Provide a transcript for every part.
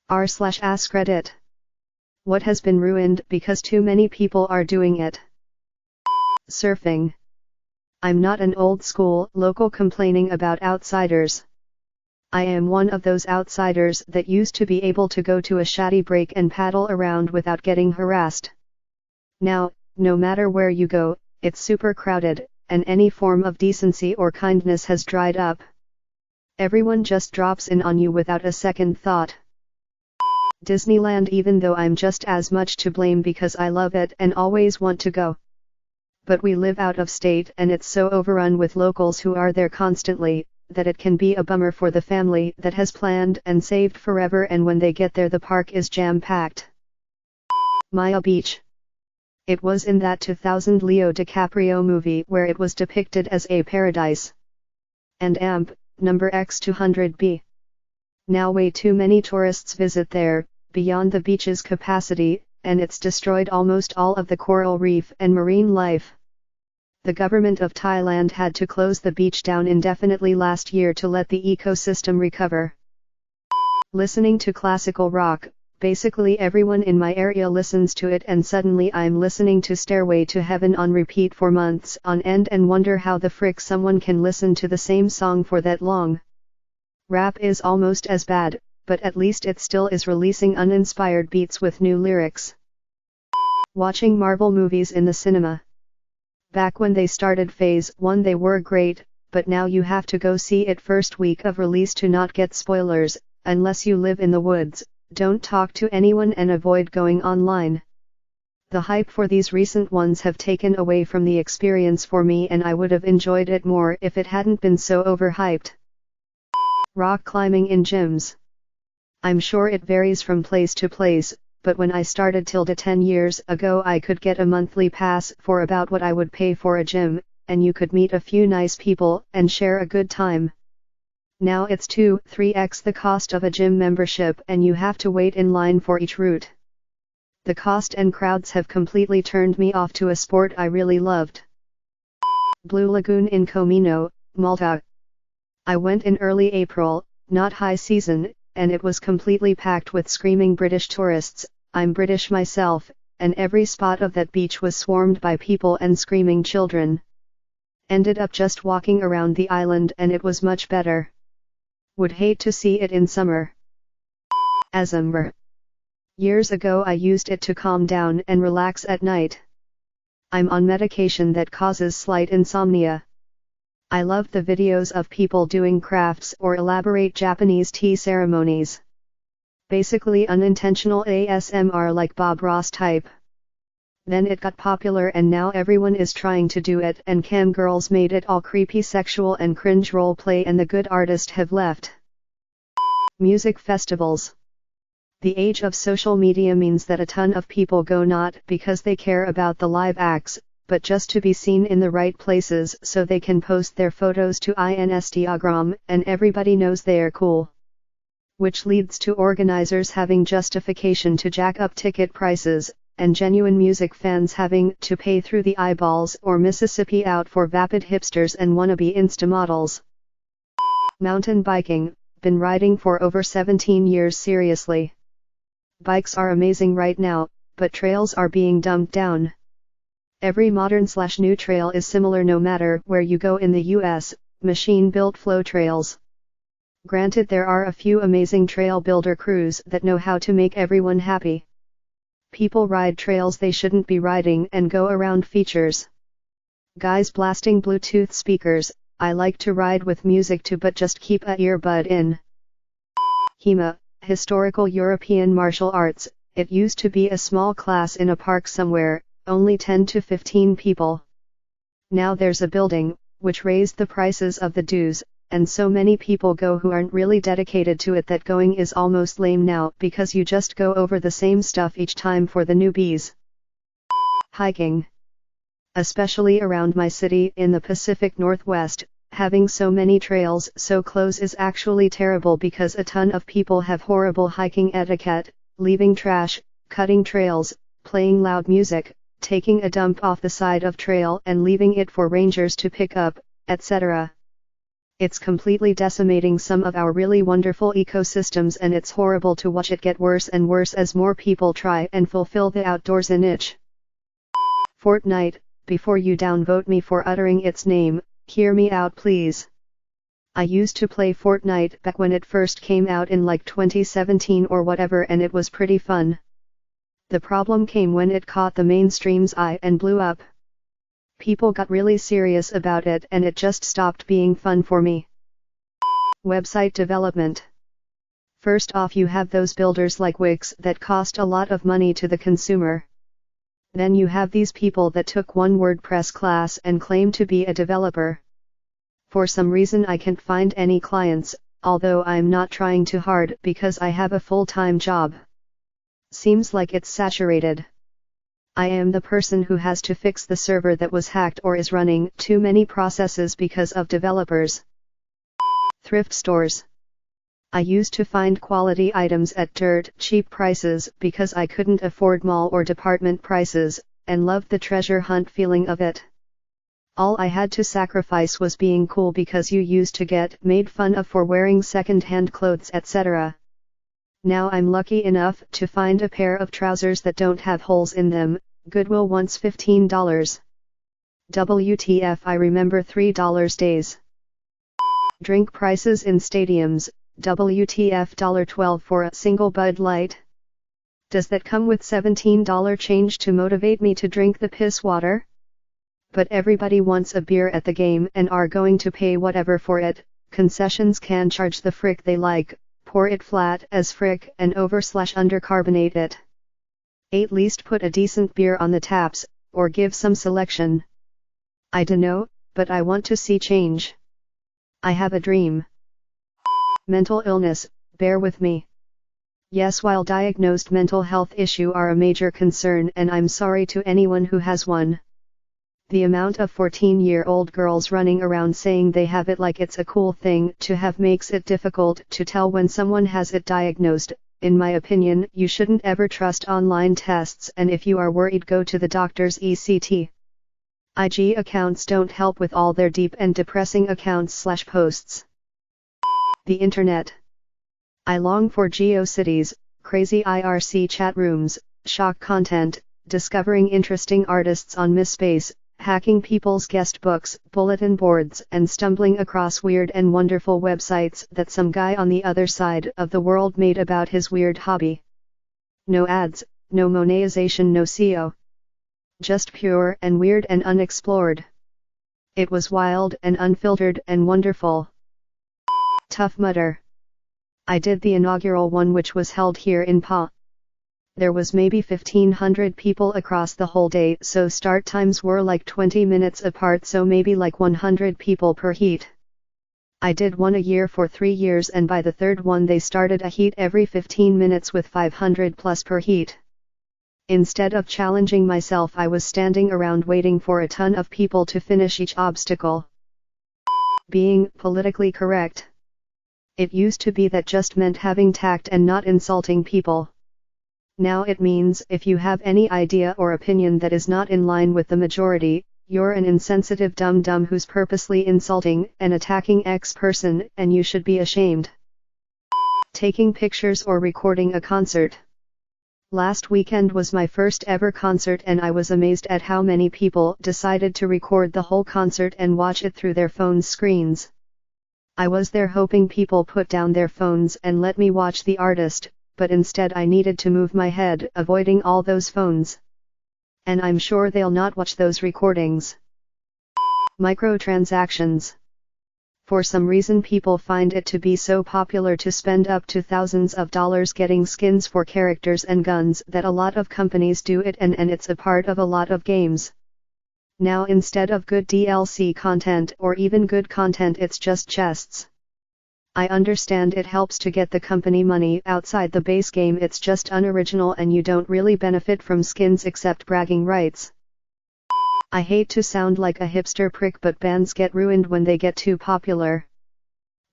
r/AskReddit. What has been ruined because too many people are doing it? Surfing. I'm not an old school local complaining about outsiders. I am one of those outsiders that used to be able to go to a shady break and paddle around without getting harassed. Now, no matter where you go, it's super crowded, and any form of decency or kindness has dried up. Everyone just drops in on you without a second thought. Disneyland, even though I'm just as much to blame because I love it and always want to go. But we live out of state and it's so overrun with locals who are there constantly, that it can be a bummer for the family that has planned and saved forever, and when they get there the park is jam-packed. Maya Beach. It was in that 2000 Leo DiCaprio movie where it was depicted as a paradise. And AMP, number X200B. Now way too many tourists visit there, beyond the beach's capacity, and it's destroyed almost all of the coral reef and marine life. The government of Thailand had to close the beach down indefinitely last year to let the ecosystem recover. Listening to classical rock. Basically everyone in my area listens to it, and suddenly I'm listening to Stairway to Heaven on repeat for months on end and wonder how the frick someone can listen to the same song for that long. Rap is almost as bad, but at least it still is releasing uninspired beats with new lyrics. Watching Marvel movies in the cinema. Back when they started Phase 1 they were great, but now you have to go see it first week of release to not get spoilers, unless you live in the woods. Don't talk to anyone and avoid going online. The hype for these recent ones have taken away from the experience for me, and I would have enjoyed it more if it hadn't been so overhyped. Rock climbing in gyms. I'm sure it varies from place to place, but when I started Tilda 10 years ago I could get a monthly pass for about what I would pay for a gym, and you could meet a few nice people and share a good time. Now it's 2-3x the cost of a gym membership, and you have to wait in line for each route. The cost and crowds have completely turned me off to a sport I really loved. Blue Lagoon in Comino, Malta. I went in early April, not high season, and it was completely packed with screaming British tourists. I'm British myself, and every spot of that beach was swarmed by people and screaming children. Ended up just walking around the island and it was much better. Would hate to see it in summer. Azumber. Years ago I used it to calm down and relax at night. I'm on medication that causes slight insomnia. I love the videos of people doing crafts or elaborate Japanese tea ceremonies. Basically unintentional ASMR like Bob Ross type. Then it got popular and now everyone is trying to do it, and cam girls made it all creepy, sexual and cringe roleplay, and the good artists have left. Music festivals. The age of social media means that a ton of people go not because they care about the live acts, but just to be seen in the right places so they can post their photos to Instagram, and everybody knows they're cool. Which leads to organizers having justification to jack up ticket prices, and genuine music fans having to pay through the eyeballs or Mississippi out for vapid hipsters and wannabe Insta models. Mountain biking. Been riding for over 17 years seriously. Bikes are amazing right now, but trails are being dumbed down. Every modern/new trail is similar no matter where you go in the US, machine-built flow trails. Granted, there are a few amazing trail builder crews that know how to make everyone happy. People ride trails they shouldn't be riding and go around features. Guys blasting Bluetooth speakers. I like to ride with music too, but just keep a earbud in. HEMA, Historical European Martial Arts. It used to be a small class in a park somewhere, only 10 to 15 people. Now there's a building, which raised the prices of the dues, and so many people go who aren't really dedicated to it that going is almost lame now because you just go over the same stuff each time for the newbies. Hiking. Especially around my city in the Pacific Northwest, having so many trails so close is actually terrible because a ton of people have horrible hiking etiquette, leaving trash, cutting trails, playing loud music, taking a dump off the side of trail and leaving it for rangers to pick up, etc. It's completely decimating some of our really wonderful ecosystems, and it's horrible to watch it get worse and worse as more people try and fulfill the outdoors niche. Fortnite, before you downvote me for uttering its name, hear me out please. I used to play Fortnite back when it first came out in like 2017 or whatever, and it was pretty fun. The problem came when it caught the mainstream's eye and blew up. People got really serious about it and it just stopped being fun for me. Website development. First off, you have those builders like Wix that cost a lot of money to the consumer. Then you have these people that took one WordPress class and claim to be a developer. For some reason I can't find any clients, although I'm not trying too hard because I have a full-time job. Seems like it's saturated. I am the person who has to fix the server that was hacked or is running too many processes because of developers. Thrift stores. I used to find quality items at dirt cheap prices because I couldn't afford mall or department prices, and loved the treasure hunt feeling of it. All I had to sacrifice was being cool because you used to get made fun of for wearing second-hand clothes, etc. Now I'm lucky enough to find a pair of trousers that don't have holes in them. Goodwill once $15. WTF, I remember $3 days. Drink prices in stadiums. WTF, $1.12 for a single Bud Light. Does that come with $17 change to motivate me to drink the piss water? But everybody wants a beer at the game and are going to pay whatever for it. Concessions can charge the frick they like. Pour it flat as frick and over/undercarbonate it. At least put a decent beer on the taps, or give some selection. I dunno, but I want to see change. I have a dream. Mental illness, bear with me. Yes, while diagnosed mental health issues are a major concern, and I'm sorry to anyone who has one. The amount of 14-year-old girls running around saying they have it like it's a cool thing to have makes it difficult to tell when someone has it diagnosed. In my opinion, you shouldn't ever trust online tests, and if you are worried, go to the doctor's ECT. IG accounts don't help with all their deep and depressing accounts/posts. The internet. I long for GeoCities, crazy IRC chat rooms, shock content, discovering interesting artists on MySpace, hacking people's guest books, bulletin boards, and stumbling across weird and wonderful websites that some guy on the other side of the world made about his weird hobby. No ads, no monetization, no SEO. Just pure and weird and unexplored. It was wild and unfiltered and wonderful. Tough Mudder. I did the inaugural one, which was held here in Pa. There was maybe 1,500 people across the whole day, so start times were like 20 minutes apart, so maybe like 100 people per heat. I did one a year for 3 years, and by the third one they started a heat every 15 minutes with 500 plus per heat. Instead of challenging myself, I was standing around waiting for a ton of people to finish each obstacle. Being politically correct. It used to be that just meant having tact and not insulting people. Now it means if you have any idea or opinion that is not in line with the majority, you're an insensitive dum-dum who's purposely insulting and attacking X person, and you should be ashamed. Taking pictures or recording a concert. Last weekend was my first ever concert, and I was amazed at how many people decided to record the whole concert and watch it through their phone's screens. I was there hoping people put down their phones and let me watch the artist, but instead I needed to move my head, avoiding all those phones. And I'm sure they'll not watch those recordings. Microtransactions. For some reason people find it to be so popular to spend up to thousands of dollars getting skins for characters and guns that a lot of companies do it, and it's a part of a lot of games. Now instead of good DLC content or even good content, it's just chests. I understand it helps to get the company money outside the base game, it's just unoriginal and you don't really benefit from skins except bragging rights. I hate to sound like a hipster prick, but bands get ruined when they get too popular.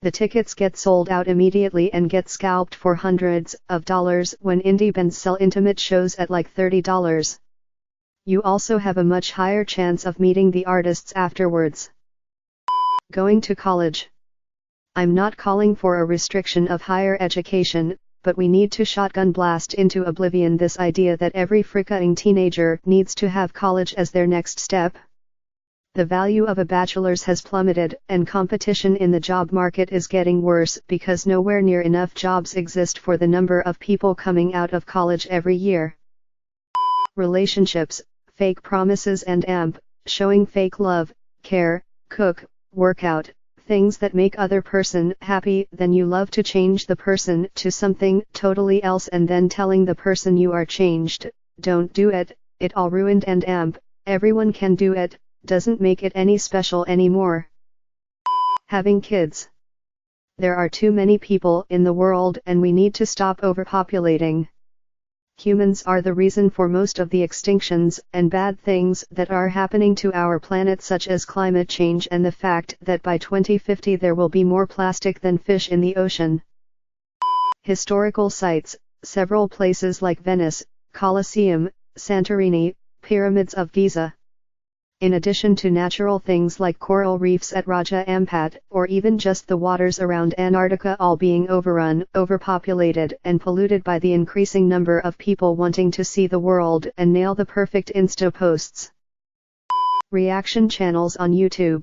The tickets get sold out immediately and get scalped for hundreds of dollars when indie bands sell intimate shows at like $30. You also have a much higher chance of meeting the artists afterwards. Going to college. I'm not calling for a restriction of higher education, but we need to shotgun blast into oblivion this idea that every freaking teenager needs to have college as their next step. The value of a bachelor's has plummeted, and competition in the job market is getting worse because nowhere near enough jobs exist for the number of people coming out of college every year. Relationships, fake promises and showing fake love, care, cook, workout, things that make other person happy, then you love to change the person to something totally else and then telling the person you are changed, don't do it, it all ruined and everyone can do it, doesn't make it any special anymore. Having kids. There are too many people in the world and we need to stop overpopulating. Humans are the reason for most of the extinctions and bad things that are happening to our planet, such as climate change and the fact that by 2050 there will be more plastic than fish in the ocean. Historical sites, several places like Venice, Colosseum, Santorini, Pyramids of Giza. In addition to natural things like coral reefs at Raja Ampat, or even just the waters around Antarctica all being overrun, overpopulated and polluted by the increasing number of people wanting to see the world and nail the perfect Insta posts. Reaction channels on YouTube.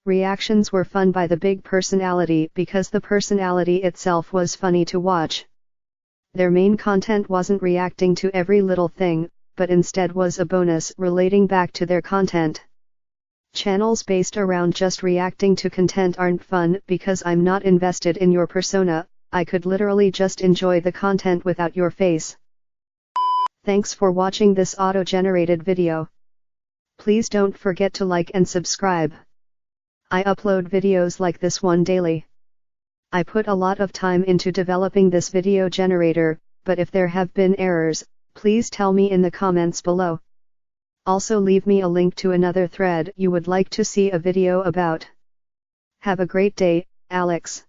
Reactions were fun by the big personality because the personality itself was funny to watch. Their main content wasn't reacting to every little thing, but instead was a bonus relating back to their content. Channels based around just reacting to content aren't fun because I'm not invested in your persona, I could literally just enjoy the content without your face. Thanks for watching this auto-generated video. Please don't forget to like and subscribe. I upload videos like this one daily. I put a lot of time into developing this video generator, but if there have been errors, please tell me in the comments below. Also leave me a link to another thread you would like to see a video about. Have a great day, Alex.